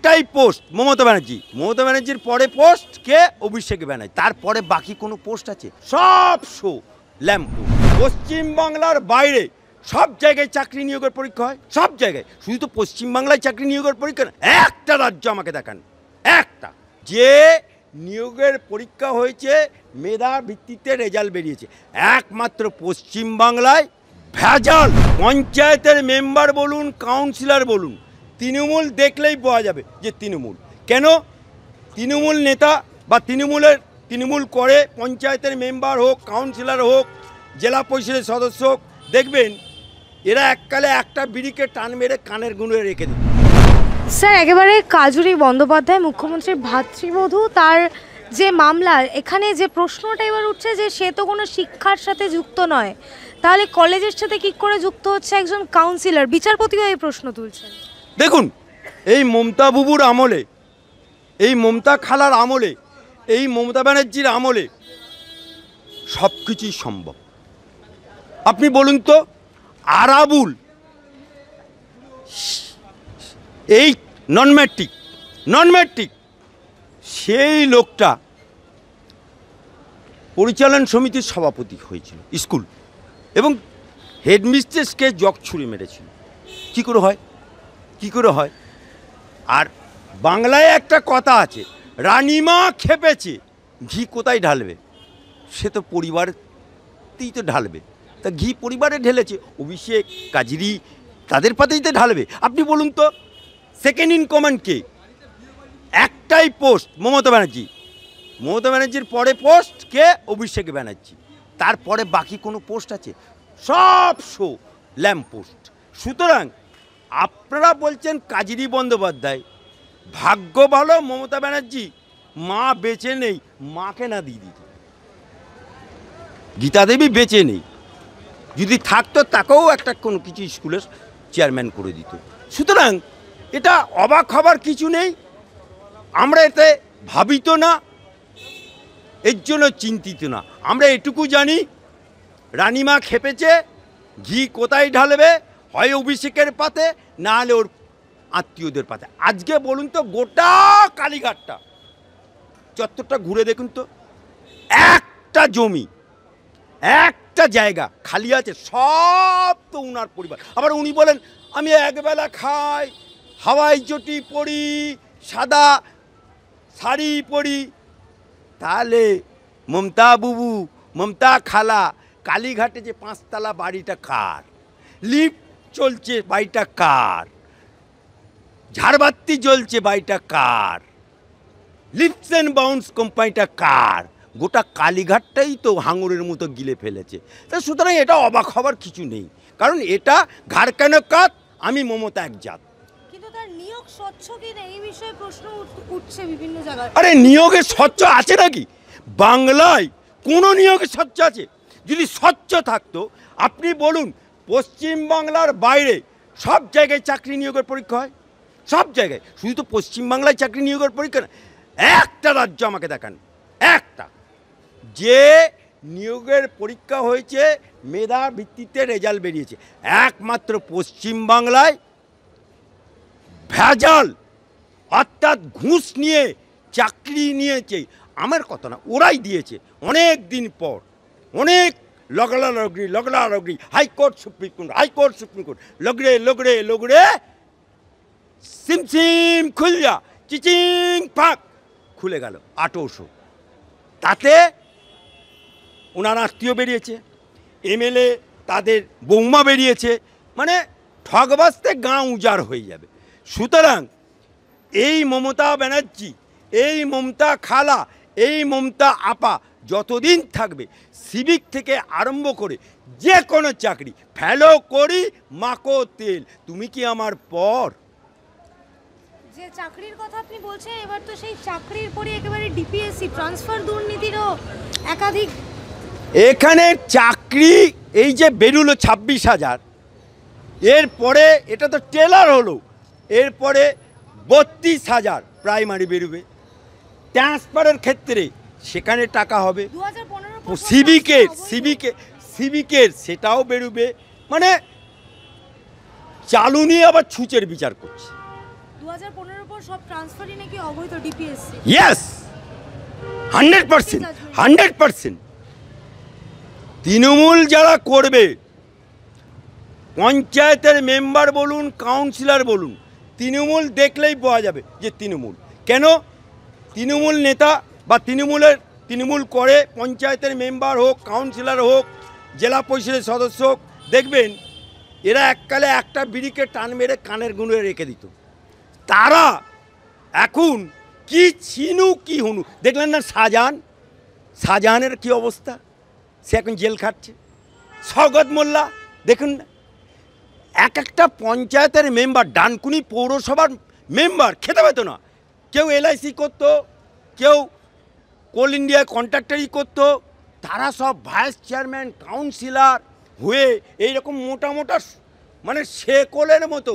একটাই পোস্ট মমতা ব্যানার্জির পরে পোস্ট কে অভিষেক ব্যানার্জি, তারপরে বাকি কোনো পোস্ট আছে? সব শো ল্যাম্প। পশ্চিমবাংলার বাইরে সব জায়গায় চাকরি নিয়োগের পরীক্ষা হয়, সব জায়গায়। শুধু তো পশ্চিমবাংলায় চাকরি নিয়োগের পরীক্ষা না, একটা রাজ্য আমাকে দেখান একটা যে নিয়োগের পরীক্ষা হয়েছে মেধা ভিত্তিতে রেজাল্ট বেরিয়েছে। একমাত্র পশ্চিমবাংলায় ভেজাল। পঞ্চায়েতের মেম্বার বলুন, কাউন্সিলর বলুন, তৃণমূল দেখলেই পাওয়া যাবে যে তৃণমূল। কেন? তৃণমূল নেতা বা তৃণমূল করে পঞ্চায়েতের মেম্বার হোক, কাউন্সিলর হোক, জেলা পরিষদের সদস্য হোক, দেখবেন এরা এককালে একটা বিড়িকে টান মেরে কানের গুঁড়ে রেখে দেবে। স্যার, একেবারে কাজুরি বন্দ্যোপাধ্যায় মুখ্যমন্ত্রীর ভাতৃবধূ, তার যে মামলা, এখানে যে প্রশ্নটা এবার উঠছে যে সে তো কোনো শিক্ষার সাথে যুক্ত নয়, তাহলে কলেজের সাথে কি করে যুক্ত হচ্ছে একজন কাউন্সিলর? বিচারপতিও এই প্রশ্ন তুলছেন। দেখুন, এই মমতা বুবুর আমলে, এই মমতা খালার আমলে, এই মমতা ব্যানার্জির আমলে সব কিছুই সম্ভব। আপনি বলুন তো, আরাবুল এই নন ম্যাট্রিক সেই লোকটা পরিচালন সমিতির সভাপতি হয়েছিল স্কুল, এবং হেডমিস্ট্রেসকে জগ ছুঁড়ে মেরেছিল। কী করে হয়? আর বাংলায় একটা কথা আছে, রানীমা খেপেছে, ঘি কোথায় ঢালবে? সে তো পরিবারেতেই তো ঢালবে। তা ঘি পরিবারে ঢেলেছে, অভিষেক কাজরি তাদের পাতেই তো ঢালবে। আপনি বলুন তো, সেকেন্ড ইন কমান্ড কে? একটাই পোস্ট মমতা ব্যানার্জির পরে পোস্ট কে? অভিষেক ব্যানার্জি। তারপরে বাকি কোনো পোস্ট আছে? সব শো ল্যাম্প পোস্ট। সুতরাং আপনারা বলছেন কাজরি বন্দ্যোপাধ্যায়, ভাগ্য ভালো মমতা ব্যানার্জি মা বেঁচে নেই, মাকে না দিয়ে দিত। গীতা দেবী বেঁচে নেই, যদি থাকতো তাকেও একটা কোনো কিছু স্কুলের চেয়ারম্যান করে দিত। সুতরাং এটা অবাক হবার কিছু নেই। আমরা এতে ভাবিত না, এর জন্য চিন্তিত না। আমরা এটুকু জানি, রানীমা খেপেছে, ঘি কোথায় ঢালবে? হয় অভিষেকের পাতে, না হলে ওর আত্মীয়দের পাতে। আজকে বলুন তো, গোটা কালীঘাটটা চত্বরটা ঘুরে দেখুন তো, একটা জমি, একটা জায়গা খালি আছে, সব তো উনার পরিবার। আবার উনি বলেন আমি একবেলা খাই, হাওয়াই চটি পরি, সাদা শাড়ি পরি। তাহলে মমতা বুবু, মমতা খালা, কালীঘাটে যে 5তলা বাড়িটা কার? লিফট চলছে, বাড়িটা কার? ঝাড়বাতি জ্বলছে, বাড়িটা কার? লিফটস অ্যান্ড বাউন্স কোম্পানিটা কার? গোটা কালীঘাটটাই তো হাঙরের মতো গিলে ফেলেছে। তা সুতরাং এটা অবাক হবার কিছু নেই, কারণ এটা ঘাড় কেন কাত, আমি মমতা এক জাত। কিন্তু তার নিয়োগ স্বচ্ছ কিনা এই বিষয়ে প্রশ্ন উঠছে বিভিন্ন জায়গায়। আরে নিয়োগে স্বচ্ছ আছে নাকি? বাংলায় কোনো নিয়োগে স্বচ্ছ আছে? যদি স্বচ্ছ থাকতো, আপনি বলুন, পশ্চিমবাংলার বাইরে সব জায়গায় চাকরি নিয়োগের পরীক্ষা হয়, সব জায়গায়। শুধু তো পশ্চিমবাংলায় চাকরি নিয়োগের পরীক্ষা না, একটা রাজ্য আমাকে দেখান একটা যে নিয়োগের পরীক্ষা হয়েছে মেধা ভিত্তিতে রেজাল্ট বেরিয়েছে। একমাত্র পশ্চিমবাংলায় ভেজাল, অর্থাৎ ঘুষ নিয়ে চাকরি নিয়েছে। আমার কথা না, ওরাই দিয়েছে অনেক দিন পর, অনেক লগড়ালগড়ি, হাইকোর্ট সুপ্রিম কোর্ট, লগড়ে সিমসিম খুলয়া, চিচিং ফাঁক খুলে গেল 800। তাতে ওনার আত্মীয় বেরিয়েছে, এমএলএ তাদের বৌমা বেরিয়েছে, মানে ঠগবাজতে গাঁ উজাড় হয়ে যাবে। সুতরাং এই মমতা ব্যানার্জি, এই মমতা খালা, এই মমতা আপা যতদিন থাকবে, সিভিক থেকে আরম্ভ করে যে কোনো চাকরি ফেলো করি মাকো তেল, তুমি কি আমার পর? যে চাকরির কথা আপনি বলছেন, এবার তো সেই চাকরির পরে একেবারে ডিপিএসসি ট্রান্সফার দুর্নীতিরও একাধিক। এখানে চাকরি এই যে বেরুলো 26,000, এরপরে এটা তো টেলার হলো, এরপরে 32,000 প্রাইমারি বেরোবে। ট্রান্সফারের ক্ষেত্রে সেখানে টাকা হবে, সিভিকের সেটাও বেরোবে। মানে চালু নিয়ে আবার ছুঁচের বিচার করছে। 2015 পর সব ট্রান্সফারই নাকি অবৈধ ডিপিএসসি। ইয়েস, 100%। তৃণমূল যারা করবে, পঞ্চায়েতের মেম্বার বলুন, কাউন্সিলর বলুন, তৃণমূল দেখলেই পাওয়া যাবে যে তৃণমূল। কেন? তৃণমূল নেতা বা তৃণমূল করে, পঞ্চায়েতের মেম্বার হোক, কাউন্সিলর হোক, জেলা পরিষদের সদস্য হোক, দেখবেন এরা এককালে একটা বিড়িকে টান মেরে কানের গুঁড়ে রেখে দিত। তারা এখন কি ছিনু কি হুনু, দেখলেন না শাহজাহানের কি অবস্থা, সে এখন জেল খাটছে। স্বগত মোল্লা দেখুন না, একটা পঞ্চায়েতের মেম্বার, ডানকুনি পৌরসভার মেম্বার খেতে পেত না। কেউ LIC করতো, কেউ কোল ইন্ডিয়া কন্ট্রাক্টারি করতো, তারা সব ভাইস চেয়ারম্যান, কাউন্সিলর হয়ে এইরকম মোটা মোটা, মানে শেকলের মতো,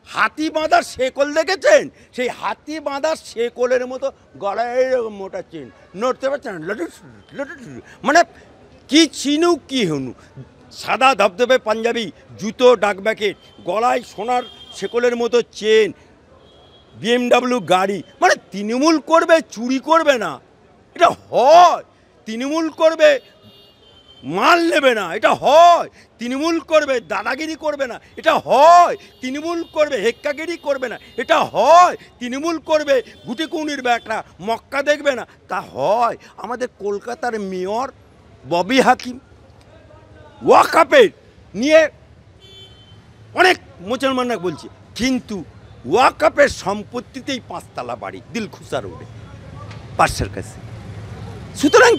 হাতি বাঁধার শেকল দেখেছেন? সেই হাতি বাঁধার শেকলের মতো গলায় এরকম মোটা চেন, নড়তে পারছে না, মানে কি চিনু কি হুনু, সাদা ধবধবে পাঞ্জাবি, জুতো ডাকব্যাকেট, গলায় সোনার শেকলের মতো চেন, BMW গাড়ি। মানে তৃণমূল করবে, চুরি করবে না, এটা হয়। তৃণমূল করবে, মাল নেবে না, এটা হয়। তৃণমূল করবে, দাদাগিরি করবে না, এটা হয়। তৃণমূল করবে, হেক্কাগিরি করবে না, এটা হয়। তৃণমূল করবে, গুটিকুনির ব্যাকরা মক্কা দেখবে না, তা হয়। আমাদের কলকাতার মেয়র ববি হাকিম ওয়াকফের নিয়ে অনেক মুসলমানরা বলছে, কিন্তু ওয়াকফের সম্পত্তিতেই 5 তলা বাড়ি, দিলখুশা রোডে, পাশের কাছে। সুতরাং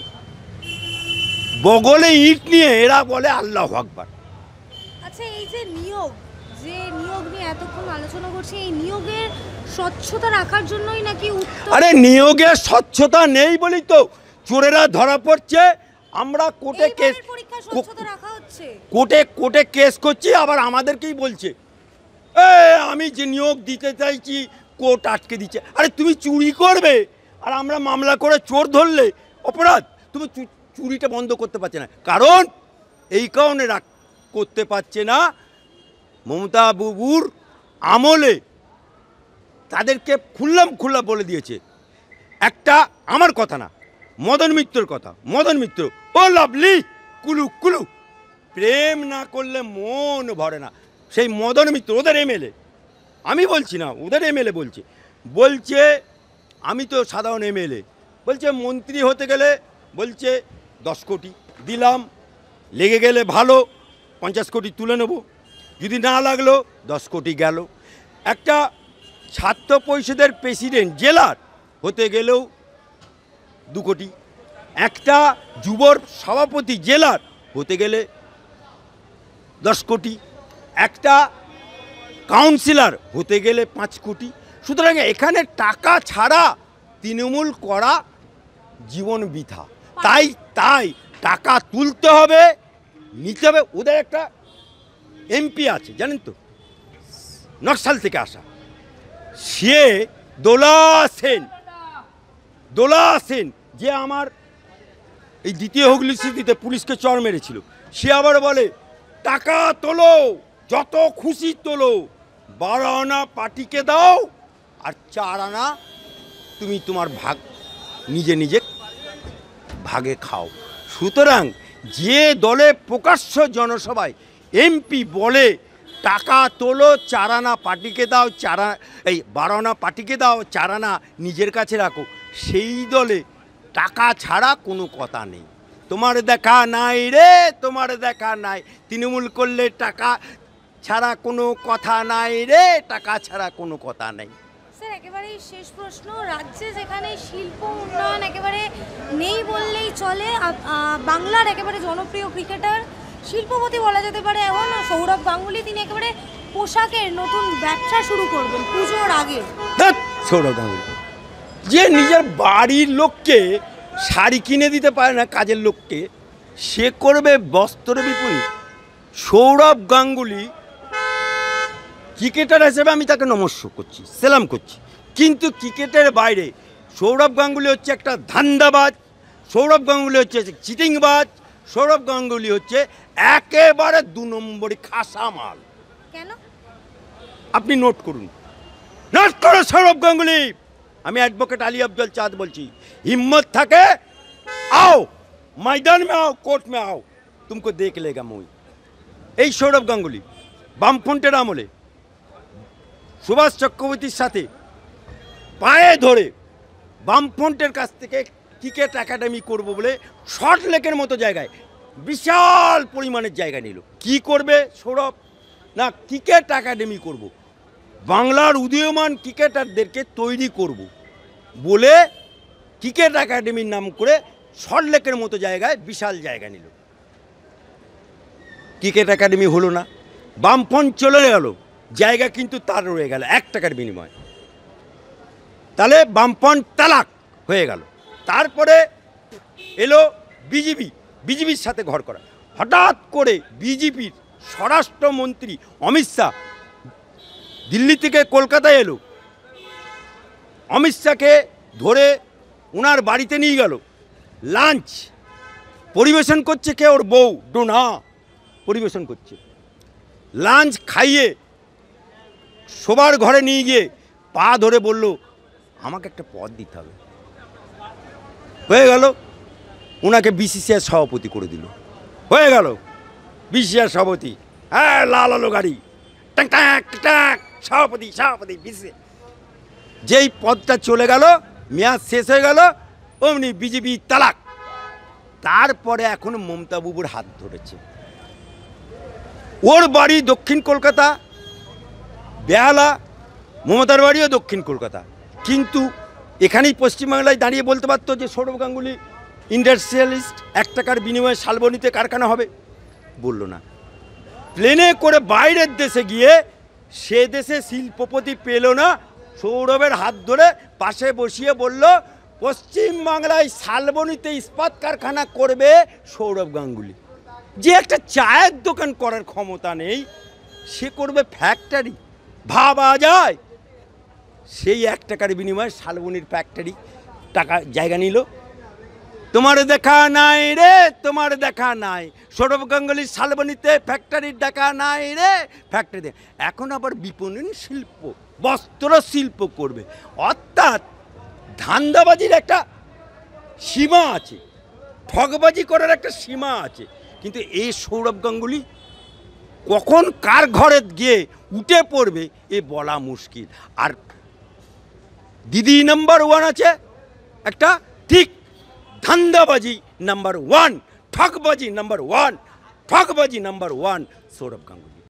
বগলে ইট নিয়ে এরা বলে আল্লাহু আকবার। আচ্ছা, এই যে নিয়োগ নিয়ে এতক্ষণ আলোচনা করছি, এই নিয়োগের স্বচ্ছতা রাখার জন্যই নাকি আরে নিয়োগের স্বচ্ছতা নেই বলি তো চোরেরা ধরা পড়ছে। আমরা কোর্টে কেস, কোর্টে কেস করছি, আবার আমাদেরকেই বলছে আমি যে নিয়োগ দিতে চাইছি কোর্ট আটকে দিচ্ছে। আরে তুমি চুরি করবে আর আমরা মামলা করে চোর ধরলে অপরাধ, তুমি চুরিটা বন্ধ করতে পারছে না। কারণ এই কারণে করতে পারছে না, মমতা বাবুর আমলে তাদেরকে খুল্লা বলে দিয়েছে। একটা আমার কথা না, মদন মিত্রর কথা। মদন মিত্র ও লাভলি কুলু প্রেম না করলে মন ভরে না। সেই মদন মিত্র ওদের MLA, আমি বলছি না, ওদের MLA বলছে আমি তো সাধারণ MLA, বলছে মন্ত্রী হতে গেলে বলছে 10 কোটি দিলাম, লেগে গেলে ভালো 50 কোটি তুলে নেব, যদি না লাগলো 10 কোটি গেল। একটা ছাত্র পরিষদের প্রেসিডেন্ট জেলার হতে গেলেও 2 কোটি, একটা যুবর সভাপতি জেলার হতে গেলে 10 কোটি, একটা কাউন্সিলর হতে গেলে 5 কোটি। সুতরাং এখানে টাকা ছাড়া তৃণমূল করা জীবন বৃথা। তাই টাকা তুলতে হবে, নিতে হবে। ওদের একটা MP আছে জানেন তো, নকশাল থেকে আসা, সে দোলা সেন যে আমার এই দ্বিতীয় হুগলি সিটিতে পুলিশকে চর মেরেছিল, সে আবার বলে টাকা তোলো, যত খুশি তোলো, 12 আনা পার্টিকে দাও আর 4 আনা তুমি তোমার ভাগ নিজে ভাগে খাও। সুতরাং যে দলে প্রকাশ্য জনসভায় MP বলে টাকা তোলো, 4 আনা পার্টিকে দাও, 12 আনা পার্টিকে দাও, 4 আনা নিজের কাছে রাখো, সেই দলে টাকা ছাড়া কোনো কথা নেই। তোমার দেখা নাই রে, তোমার দেখা নাই, তৃণমূল করলে টাকা ছাড়া কোনো কথা নাই রে, টাকা ছাড়া কোনো কথা নেই। স্যার, একেবারেই শেষ প্রশ্ন, রাজ্যে যেখানে শিল্প উন্নয়ন একেবারে নেই বললেই চলে, বাংলার একেবারে জনপ্রিয় ক্রিকেটার, শিল্পপতি বলা যেতে পারে এখন সৌরভ গাঙ্গুলি, তিনি একেবারে পোশাকের নতুন ব্যবসা শুরু করবেন পুজোর আগে। সৌরভ গাঙ্গুলি যে নিজের বাড়ির লোককে শাড়ি কিনে দিতে পারে না, কাজের লোককে, সে করবে বস্ত্র বিপণী। সৌরভ গাঙ্গুলি ক্রিকেটার হিসেবে আমি তাকে নমস্কার করছি, সেলাম করছি, কিন্তু ক্রিকেটের বাইরে সৌরভ গাঙ্গুলি হচ্ছে একটা ধান্দাবাজ, সৌরভ গাঙ্গুলি হচ্ছে চিটিংবাজ, সৌরভ গাঙ্গুলি হচ্ছে একেবারে 2 নম্বরই খাসা মাল। কেন? আপনি নোট করুন, নাশ করো সৌরভ গাঙ্গুলি। আমি অ্যাডভোকেট আলী আফজল চাঁদ বলছি, हिम्मत থাকে आओ मैदान में आओ, कोर्ट में आओ, तुमको देख लेगा मुई। এই সৌরভ গাঙ্গুলি বামফ্রন্টের আমলে সুভাষ চক্রবর্তীর সাথে পায়ে ধরে বামফ্রন্টের কাছ থেকে ক্রিকেট একাডেমি করব বলে শর্ট লেকের মতো জায়গায় বিশাল পরিমাণের জায়গা নিল। কি করবে সৌরভ? না ক্রিকেট একাডেমি করব, বাংলার উদীয়মান ক্রিকেটারদেরকে তৈরি করব বলে ক্রিকেট একাডেমির নাম করে শর্ট লেকের মতো জায়গায় বিশাল জায়গা নিল। ক্রিকেট একাডেমি হলো না, বামফ্রন্ট চলে গেল, জায়গা কিন্তু তার রয়ে গেল 1 টাকার বিনিময়ে। তাহলে বামফ্রন্ট তালাক হয়ে গেল। তারপরে এলো বিজেপির সাথে ঘর করা। হঠাৎ করে বিজেপির স্বরাষ্ট্রমন্ত্রী অমিত শাহ দিল্লি থেকে কলকাতায় এলো। অমিত শাহকে ধরে ওনার বাড়িতে নিয়ে গেল, লাঞ্চ পরিবেশন করছে কে? ওর বউ ডোনা পরিবেশন করছে। লাঞ্চ খাইয়ে শোবার ঘরে নিয়ে গিয়ে পা ধরে বলল আমাকে একটা পদ দিতে হবে। হয়ে গেল, ওনাকে বিসিসিআই সভাপতি করে দিল। হয়ে গেল বিসিসিআই সভাপতি, হ্যাঁ লাল আলো গাড়ি, টাক টাক টাক, সভাপতি সভাপতি বিসিসিআই। যেই পদটা চলে গেল, মেয়াদ শেষ হয়ে গেল, অমনি বিজেপি তালাক। তারপরে এখন মমতা বাবুর হাত ধরেছে। ওর বাড়ি দক্ষিণ কলকাতা, বেহালা, মমতার বাড়িও দক্ষিণ কলকাতা। কিন্তু এখানেই পশ্চিমবাংলায় দাঁড়িয়ে বলতে পারতো যে সৌরভ গাঙ্গুলি ইন্ডাস্ট্রিয়ালিস্ট, 1 টাকার বিনিময়ে শালবনীতে কারখানা হবে, বলল না। প্লেনে করে বাইরের দেশে গিয়ে সে দেশে শিল্পপতি পেল না, সৌরভের হাত ধরে পাশে বসিয়ে বলল পশ্চিমবাংলায় শালবনীতে ইস্পাত কারখানা করবে সৌরভ গাঙ্গুলি। যে একটা চায়ের দোকান করার ক্ষমতা নেই, সে করবে ফ্যাক্টরি, ভাবা যায়? সেই 1 টাকার বিনিময়ে শালবনীর ফ্যাক্টরি টাকা জায়গা নিল। তোমার দেখা নাই রে, তোমার দেখা নাই, সৌরভ গাঙ্গুলির শালবনীতে ফ্যাক্টরির দেখা নাই রে, ফ্যাক্টরি। এখন আবার বিপণন শিল্প, বস্ত্র শিল্প করবে। অর্থাৎ ধান্দাবাজির একটা সীমা আছে, ঠগবাজি করার একটা সীমা আছে। কিন্তু এই সৌরভ গাঙ্গুলি কখন কার ঘরে গিয়ে উঠে পড়বে এ বলা মুশকিল। আর দিদি নাম্বার 1 আছে একটা, ঠিক ধান্দাবাজি নাম্বার 1, ঠগবাজি নাম্বার 1, ঠগবাজি নাম্বার 1 সৌরভ গাঙ্গুলি।